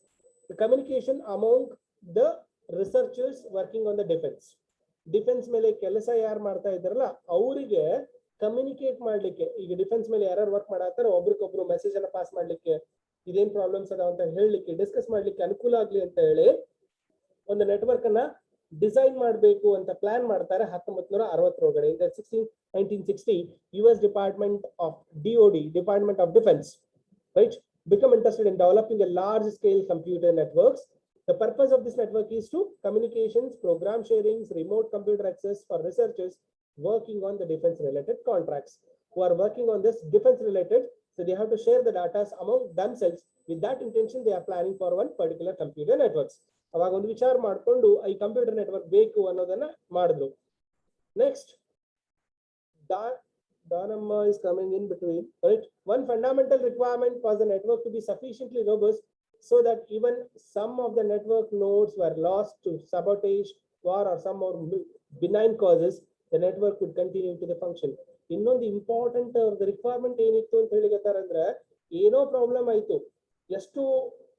the communication among the researchers working on the defence ಮೇಲೆ ಕೆಲಸ ಯಾರು ಮಾಡ್ತಾ ಇದ್ದಾರಲ್ಲ ಅವರಿಗೆ ಕಮ್ಯುನಿಕೇಟ್ ಮಾಡ್ಲಿಕ್ಕೆ, ಈಗ ಡಿಫೆನ್ಸ್ ಮೇಲೆ ಯಾರು ವರ್ಕ್ ಮಾಡತ್ತಾರೋ ಒಬ್ರಿಗೊಬ್ರು ಮೆಸೇಜ್ ಅನ್ನ ಪಾಸ್ ಮಾಡ್ಲಿಕ್ಕೆ, ಇದೇನ್ ಪ್ರಾಬ್ಲಮ್ಸ್ ಅದಾವ ಅಂತ ಹೇಳಲಿಕ್ಕೆ, ಡಿಸ್ಕಸ್ ಮಾಡ್ಲಿಕ್ಕೆ ಅನುಕೂಲ ಆಗ್ಲಿ ಅಂತ ಹೇಳಿ ಒಂದು ನೆಟ್ವರ್ಕ್ ಅನ್ನ ಡಿಸೈನ್ ಮಾಡಬೇಕು ಅಂತ ಪ್ಲಾನ್ ಮಾಡ್ತಾರೆ 1960 ಒಳಗಡೆ. ಇನ್ 1960 US department of DOD, department of defence, right, become interested in developing a large scale computer networks. The purpose of this network is to communications, program sharings, remote computer access for researchers working on the defense related contracts who are working on this defense related, so they have to share the data among themselves. With that intention they are planning for one particular computer networks. ಅವಾಗ ಒಂದು ವಿಚಾರ ಮಾಡಿಕೊಂಡು ಈ ಕಂಪ್ಯೂಟರ್ ನೆಟ್ವರ್ಕ್ ಬೇಕು ಅನ್ನೋದನ್ನ ಮಾಡಿದ್ರು. Next Danamma is coming in between, right? One fundamental requirement was the network to be sufficiently robust so that even some of the network nodes were lost to sabotage, war or some more benign causes, the network could continue to the function. ಇನ್ನೊಂದು ಇಂಪಾರ್ಟೆಂಟ್ ರಿಕ್ವೈರ್ಮೆಂಟ್ ಏನಿತ್ತು ಅಂತ ಹೇಳಿಗತ್ತಾರಂದ್ರೆ, ಏನೋ ಪ್ರಾಬ್ಲಮ್ ಆಯ್ತು, ಎಷ್ಟು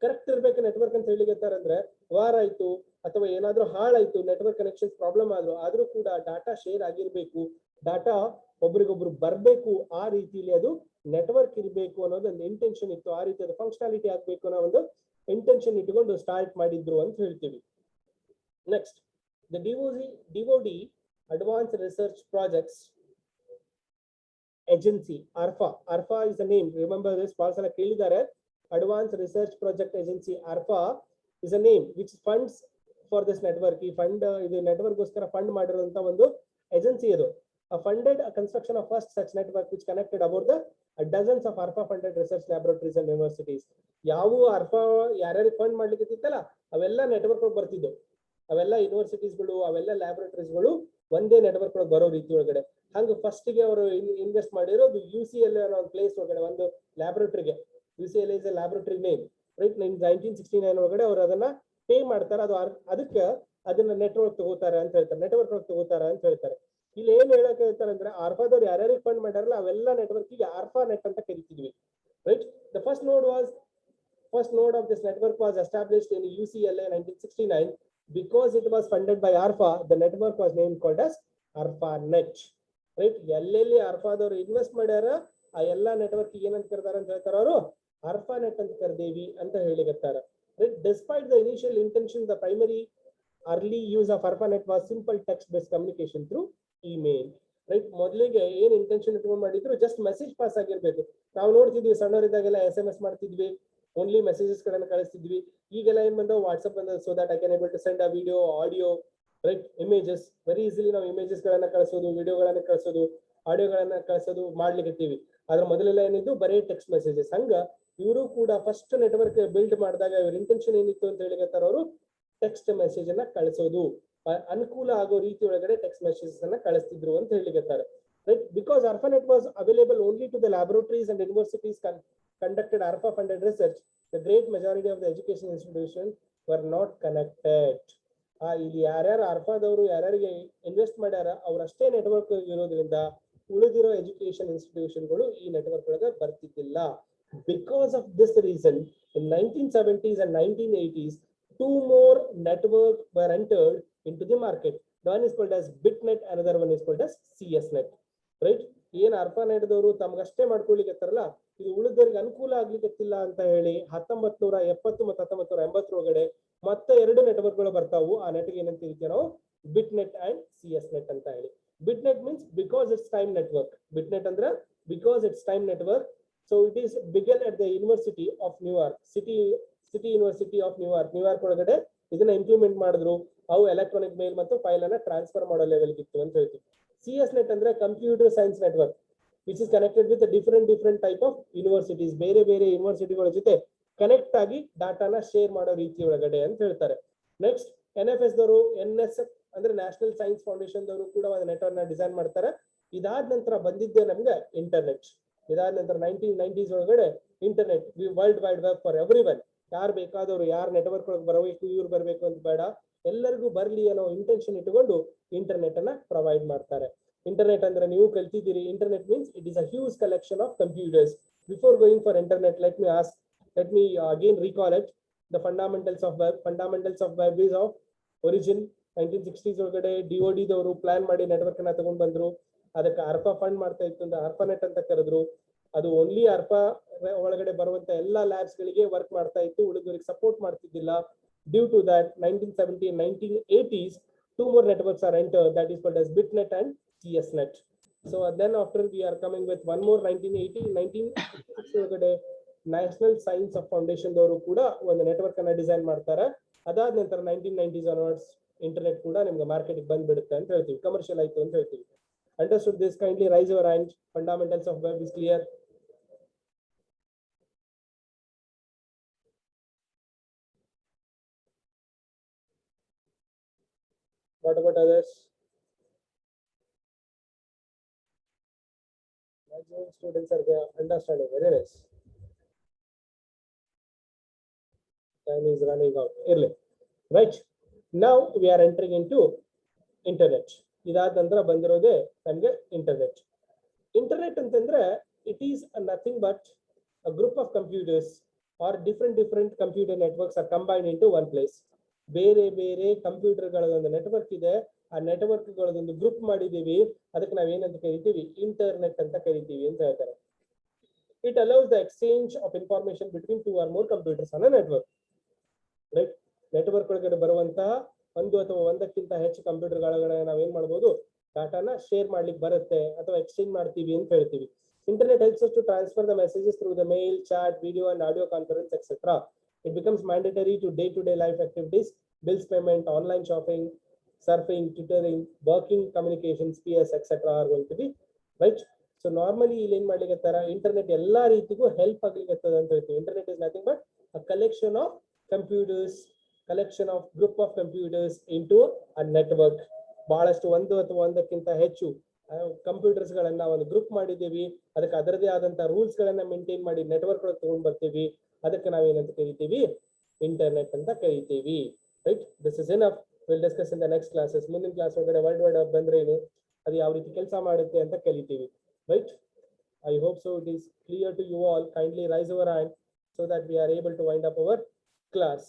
ಕರೆಕ್ಟ್ ಇರ್ಬೇಕು ನೆಟ್ವರ್ಕ್ ಅಂತ ಹೇಳಿಗತ್ತಾರಂದ್ರೆ, ವಾರ್ ಆಯ್ತು ಅಥವಾ ಏನಾದ್ರೂ ಹಾಳಾಯ್ತು, ನೆಟ್ವರ್ಕ್ ಕನೆಕ್ಷನ್ಸ್ ಪ್ರಾಬ್ಲಮ್ ಆದ್ರೂ ಕೂಡ ಡಾಟಾ ಶೇರ್ ಆಗಿರ್ಬೇಕು, ಡಾಟಾ ಒಬ್ರಿಗೊಬ್ರು ಬರ್ಬೇಕು, ಆ ರೀತಿಯಲ್ಲಿ ಅದು ನೆಟ್ವರ್ಕ್ ಇರಬೇಕು ಅನ್ನೋದೊಂದು ಇಂಟೆನ್ಷನ್ ಇತ್ತು. ಆ ರೀತಿಯಾದ ಫಂಕ್ಷನಾಲಿಟಿ ಆಗ್ಬೇಕು ಅನ್ನೋ ಒಂದು ಇಂಟೆನ್ಷನ್ ಇಟ್ಕೊಂಡು ಸ್ಟಾರ್ಟ್ ಮಾಡಿದ್ರು ಅಂತ ಹೇಳ್ತೀವಿ. Next, the DOD advance research projects agency, ARPA is the name. Remember this, ಭಾಳ ಸಲ ಕೇಳಿದ್ದಾರೆ. Advance research project agency, ARPA is a name which funds for this network. ಈ ಫಂಡ್, ಇದು ನೆಟ್ವರ್ಕ್ ಗೋಸ್ಕರ ಫಂಡ್ ಮಾಡಿರುವಂತ ಒಂದು ಏಜೆನ್ಸಿ ಇದು. Funded a construction of first such network which connected about the dozens of ARPA funded research laboratories and universities. ಯಾವ ARPA ಯಾರ್ಯಾರು ಫಂಡ್ ಮಾಡ್ಲಿಕ್ಕೆ ಇತ್ತಲ್ಲ ಅವೆಲ್ಲ ನೆಟ್ವರ್ಕ್ ಬರ್ತಿದ್ದು, ಅವೆಲ್ಲ ಯೂನಿವರ್ಸಿಟೀಸ್ಗಳು, ಅವೆಲ್ಲ ಲ್ಯಾಬೊರೇಟರೀಸ್ಗಳು ಒಂದೇ ನೆಟ್ವರ್ಕ್ ಒಳಗೆ ಬರೋ ರೀತಿ ಒಳಗಡೆ. ಹಂಗ ಫಸ್ಟ್ಗೆ ಅವರು ಇನ್ವೆಸ್ಟ್ ಮಾಡಿರೋದು UCL ಅನ್ನೋ ಒಂದು ಪ್ಲೇಸ್ ಒಳಗಡೆ, ಒಂದು ಲ್ಯಾಬೊರೇಟರಿಗೆ. UCL is A laboratory name, right. 1969 ಒಳಗಡೆ ಅವ್ರು ಅದನ್ನ ಪೇ ಮಾಡ್ತಾರೆ. ಅದಕ್ಕೆ ಅದನ್ನ ನೆಟ್ವರ್ಕ್ ತಗೋತಾರೆ ಅಂತ ಹೇಳ್ತಾರೆ, ನೆಟ್ವರ್ಕ್ ತಗೋತಾರ ಅಂತ ಹೇಳ್ತಾರೆ. ಇಲ್ಲಿ ಏನ್ ಹೇಳಕ್ ಹೇಳ್ತಾರೆ ಅಂದ್ರೆ, ARPAದವ್ರು ಯಾರ್ಯಾರಿಗೆ ಫಂಡ್ ಮಾಡ್ಯಾರಲ್ಲ ಅವೆಲ್ಲ ನೆಟ್ವರ್ಕ್ ಗೆ ARPA ನೆಟ್ ಅಂತ ಕರಿತಿದ್ವಿ, right. The first node of this network was established in UCLA 1969. Because it was funded by ARPA, the network was named called as ARPANET, right. ಎಲ್ಲೆಲ್ಲಿ ARPAದವ್ರು ಇನ್ವೆಸ್ಟ್ ಮಾಡ್ಯಾರ ಆ ಎಲ್ಲಾ ನೆಟ್ವರ್ಕ್ ಏನಂತ ಕರ್ತಾರ ಅಂತ ಹೇಳ್ತಾರ ಅವರು, ARPANET ಅಂತ ಕರ್ದೇವಿ ಅಂತ ಹೇಳಿಗತ್ತಾರ, right. Despite the initial intention, the primary early use of ARPANET was simple text based communication through email, right. ಮೊದಲಿಗೆ ಏನ್ ಇಂಟೆನ್ಷನ್ ಇಟ್ಕೊಂಡು ಮಾಡಿದ್ರು, ಜಸ್ಟ್ ಮೆಸೇಜ್ ಪಾಸ್ ಆಗಿರ್ಬೇಕು. ನಾವು ನೋಡ್ತಿದ್ವಿ ಸಣ್ಣವರಿದ್ದಾಗೆಲ್ಲ SMS ಮಾಡ್ತಿದ್ವಿ, ಓನ್ಲಿ ಮೆಸೇಜಸ್ ಗಳನ್ನ ಕಳಿಸ್ತಿದ್ವಿ. ಈಗೆಲ್ಲ ಏನ್ ಬಂದವು, ವಾಟ್ಸ್ಆಪ್ ಬಂದ, so that I can able to send a video, audio, right, images. Very easily ನಾವು ಇಮೇಜಸ್ ಗಳನ್ನ ಕಳಿಸೋದು, ವಿಡಿಯೋಗಳನ್ನ ಕಳಿಸೋದು, ಆಡಿಯೋಗಳನ್ನ ಕಳಿಸೋದು ಮಾಡ್ಲಿಕ್ಕೆ. ಅದ್ರ ಮೊದಲೆಲ್ಲ ಏನಿದ್ದು ಬರೀ ಟೆಕ್ಸ್ಟ್ ಮೆಸೇಜಸ್. ಹಂಗ ಇವರು ಕೂಡ ಫಸ್ಟ್ ನೆಟ್ವರ್ಕ್ ಬಿಲ್ಡ್ ಮಾಡಿದಾಗ ಇವ್ರ ಇಂಟೆನ್ಷನ್ ಏನಿತ್ತು ಅಂತ ಹೇಳಿಕತ್ತಾರ, ಅವರು ಟೆಕ್ಸ್ಟ್ ಮೆಸೇಜ್ ಅನ್ನ ಕಳಿಸೋದು, ಅನುಕೂಲ ಆಗೋ ರೀತಿ ಒಳಗಡೆ ಟೆಕ್ಸ್ಟ್ ಮೆಸೇಜಸ್ ಅನ್ನ ಕಳಿಸ್ತಿದ್ರು ಅಂತ ಹೇಳಿಕತ್ತಾರೆ. Right, because ARPANET was available only to the laboratories and universities conducted ARPA funded research, the great majority of the education institutions were not connected. ಇಲ್ಲಿ ಯಾರ್ಯಾರು ARPAದವರು ಯಾರ್ಯಾರಿಗೆ ಇನ್ವೆಸ್ಟ್ ಮಾಡ್ಯಾರ ಅವ್ರಷ್ಟೇ ನೆಟ್ವರ್ಕ್ ಇರೋದ್ರಿಂದ ಉಳಿದಿರೋ ಎಜುಕೇಶನ್ ಇನ್ಸ್ಟಿಟ್ಯೂಷನ್ಗಳು ಈ ನೆಟ್ವರ್ಕ್ ಒಳಗೆ ಬರ್ತಿದ್ದಿಲ್ಲ. Because of this reason, in 1970s and 1980s, two more networks were entered into the market. One is called as BitNet, another one is called as CSNet. Right? ಏನ್ ARPANET ದವರು ತಮ್ಗಷ್ಟೇ ಮಾಡ್ಕೊಳ್ಳಿಕತ್ತಾರಲ್ಲ, ಇದು ಉಳಿದವರಿಗೆ ಅನುಕೂಲ ಆಗ್ಲಿಕ್ಕಿಲ್ಲ ಅಂತ ಹೇಳಿ 1970 ಮತ್ತು 1980 ಒಳಗಡೆ ಮತ್ತೆ ಎರಡು ನೆಟ್ವರ್ಕ್ಗಳು ಬರ್ತಾವು. ಆ ನೆಟ್ಗೆ ಏನಂತ ಹೇಳ್ತೀವಿ ನಾವು, BitNet ಅಂಡ್ CSNet ಅಂತ ಹೇಳಿ. BitNet means because it's time network. BitNet ಅಂದ್ರೆ because it's time network. So it is began at the University of New York, City University of New York. New York ಒಳಗಡೆ ಇದನ್ನ ಇಂಪ್ಲಿಮೆಂಟ್ ಮಾಡಿದ್ರು. ಅವು ಎಲೆಕ್ಟ್ರಾನಿಕ್ ಮೇಲ್ ಮತ್ತು ಫೈಲ್ ಅನ್ನ ಟ್ರಾನ್ಸ್ಫರ್ ಮಾಡೋ ಲೆವೆಲ್ ಇತ್ತು ಅಂತ ಹೇಳ್ತೀವಿ. CSNet ಅಂದ್ರೆ computer science network, which is connected with different type of universities. ಬೇರೆ ಬೇರೆ ಯೂನಿವರ್ಸಿಟಿಗಳ ಜೊತೆ ಕನೆಕ್ಟ್ ಆಗಿ ಡಾಟಾನ ಶೇರ್ ಮಾಡೋ ರೀತಿ ಒಳಗಡೆ ಅಂತ ಹೇಳ್ತಾರೆ. ನೆಕ್ಸ್ಟ್ NFS ದವರು, NSF ಅಂದ್ರೆ ನ್ಯಾಷನಲ್ ಸೈನ್ಸ್ ಫೌಂಡೇಶನ್ ದವರು ಕೂಡ ಒಂದು ನೆಟ್ವರ್ಕ್ ನ ಡಿಸೈನ್ ಮಾಡ್ತಾರೆ. ಇದಾದ ನಂತರ ಬಂದಿದ್ದೆ ನಮ್ಗೆ ಇಂಟರ್ನೆಟ್. ಇದಾದ ನಂತರ 1990s ಒಳಗಡೆ internet, world wide web for everyone. ಯಾರು ಬೇಕಾದವರು, ಯಾರು ನೆಟ್ವರ್ಕ್ ಒಳಗೆ ಬರಬೇಕು, ಇವ್ರು ಬರಬೇಕು ಅಂತ ಬೇಡ, ಎಲ್ಲರಿಗೂ ಬರ್ಲಿ ಅನ್ನೋ ಇಂಟೆನ್ಷನ್ ಇಟ್ಟುಕೊಂಡು ಇಂಟರ್ನೆಟ್ ಅನ್ನ ಪ್ರೊವೈಡ್ ಮಾಡ್ತಾರೆ. ಇಂಟರ್ನೆಟ್ ಅಂದ್ರೆ ನೀವು ಕಲ್ತಿದ್ದೀರಿ, internet means it is a huge collection of computers. Before going for internet, let me again recall it. The fundamentals of web is of origin 1960s ಒಳಗಡೆ DOD ದವರು ಪ್ಲಾನ್ ಮಾಡಿ ನೆಟ್ವರ್ಕ್ ಅನ್ನ ತಗೊಂಡ್ ಬಂದ್ರು. ಅದಕ್ಕೆ ARPA ಫಂಡ್ ಮಾಡ್ತಾ ಇತ್ತು ಅಂತ ARPANET ಅಂತ ಕರೆದ್ರು. ಅದು ಓನ್ಲಿ ARPA ಒಳಗಡೆ ಬರುವಂತ ಎಲ್ಲಾ ಲ್ಯಾಬ್ಸ್ ಗಳಿಗೆ ವರ್ಕ್ ಮಾಡ್ತಾ ಇತ್ತು, ಉಳಿದವರಿಗೆ support ಮಾಡ್ತಿದ್ದಿಲ್ಲ. Due to that, 1970 and 1980s, two more networks are entered, that is called as BitNet and CSNet. So then after we are coming with one more 1986 ಒಳಗಡೆ ನ್ಯಾಷನಲ್ ಸೈನ್ಸ್ ಫೌಂಡೇಶನ್ ದವರು ಕೂಡ ಒಂದು ನೆಟ್ವರ್ಕ್ ಅನ್ನ ಡಿಸೈನ್ ಮಾಡ್ತಾರೆ. ಅದಾದ ನಂತರ 1990s onwards ಇಂಟರ್ನೆಟ್ ಕೂಡ ನಿಮ್ಗೆ ಮಾರ್ಕೆಟ್ ಬಂದ್ಬಿಡುತ್ತೆ ಅಂತ ಹೇಳ್ತೀವಿ, ಕಮರ್ಷಿಯಲ್ ಆಯ್ತು ಅಂತ ಹೇಳ್ತೀವಿ. Understood this? Kindly raise your hand. Fundamentals of web is clear. What about others? Students are understanding. Very nice. Time is running out early. Right. Now we are entering into internet. ಇದಾದ ನಂತರ ಬಂದಿರೋದೇ ನಮಗೆ ಇಂಟರ್ನೆಟ್. ಇಂಟರ್ನೆಟ್ ಅಂತಂದ್ರೆ it is nothing but a group of computers or different computer networks are combined into one place. ಬೇರೆ ಬೇರೆ ಕಂಪ್ಯೂಟರ್ಗಳದೊಂದು ನೆಟ್ವರ್ಕ್ ಇದೆ, ಆ ನೆಟ್ವರ್ಕ್ಗಳದೊಂದು ಗ್ರೂಪ್ ಮಾಡಿದೀವಿ, ಅದಕ್ಕೆ ನಾವೇನಂತ ಕರಿತೀವಿ, ಇಂಟರ್ನೆಟ್ ಅಂತ ಕರಿತೀವಿ ಅಂತ ಹೇಳ್ತಾರೆ. It allows the exchange of information between two or more computers on a network. Right, network ಒಳಗಡೆ ಬರುವಂತಹ ಒಂದು ಅಥವಾ ಒಂದಕ್ಕಿಂತ ಹೆಚ್ಚು ಕಂಪ್ಯೂಟರ್ಗಳ ನಾವೇನ್ ಮಾಡ್ಬೋದು, ಡಾಟಾನ ಶೇರ್ ಮಾಡ್ಲಿಕ್ಕೆ ಬರುತ್ತೆ ಅಥವಾ ಎಕ್ಸ್ಚೇಂಜ್ ಮಾಡ್ತೀವಿ ಅಂತ ಹೇಳ್ತೀವಿ. Internet helps us to transfer the messages through the mail, chat, video and audio conference, etc. It becomes mandatory to day-to-day life activities, bills payment, online shopping, surfing, tutoring, working communications, PS, etc. are going to be right. So normally ಇಲ್ಲಿ ಏನ್ ಮಾಡ್ಲಿಕ್ಕತ್ತಾರ, ಇಂಟರ್ನೆಟ್ ಎಲ್ಲಾ ರೀತಿಗೂ ಹೆಲ್ಪ್ ಆಗ್ಲಿಕ್ಕತ್ತದ ಅಂತ ಹೇಳ್ತೀವಿ. Internet is nothing but a collection of computers, collection of group of computers into a network. ಬಹಳಷ್ಟು ಒಂದು ಅಥವಾ ಒಂದಕ್ಕಿಂತ ಹೆಚ್ಚು ಕಂಪ್ಯೂಟರ್ಸ್ ಗಳನ್ನ ಒಂದು ಗ್ರೂಪ್ ಮಾಡಿದ್ದೀವಿ, ಅದಕ್ಕೆ ಅದರದೇ ಆದಂತಹ ರೂಲ್ಸ್ ಗಳನ್ನ ಮೇಂಟೈನ್ ಮಾಡಿ ನೆಟ್ವರ್ಕ್ ಒಳಗೆ ತಗೊಂಡ್ ಬರ್ತೀವಿ, ಅದಕ್ಕೆ ನಾವೇನಂತ ಕರಿತೀವಿ, ಇಂಟರ್ನೆಟ್ ಅಂತ ಕರಿತೀವಿ. Right, this is enough. Will discuss in the next classes. ಮುಂದಿನ ಕ್ಲಾಸ್ ಒಳಗಡೆ ವರ್ಲ್ಡ್ ವೈಡ್ ವೆಬ್ ಅಂದ್ರೆ ಏನು, ಅದು ಯಾವ ರೀತಿ ಕೆಲಸ ಮಾಡುತ್ತೆ ಅಂತ ಕಲಿತೀವಿ. Right, I hope so it is clear to you all. Kindly raise our hand so that we are able to wind up our class.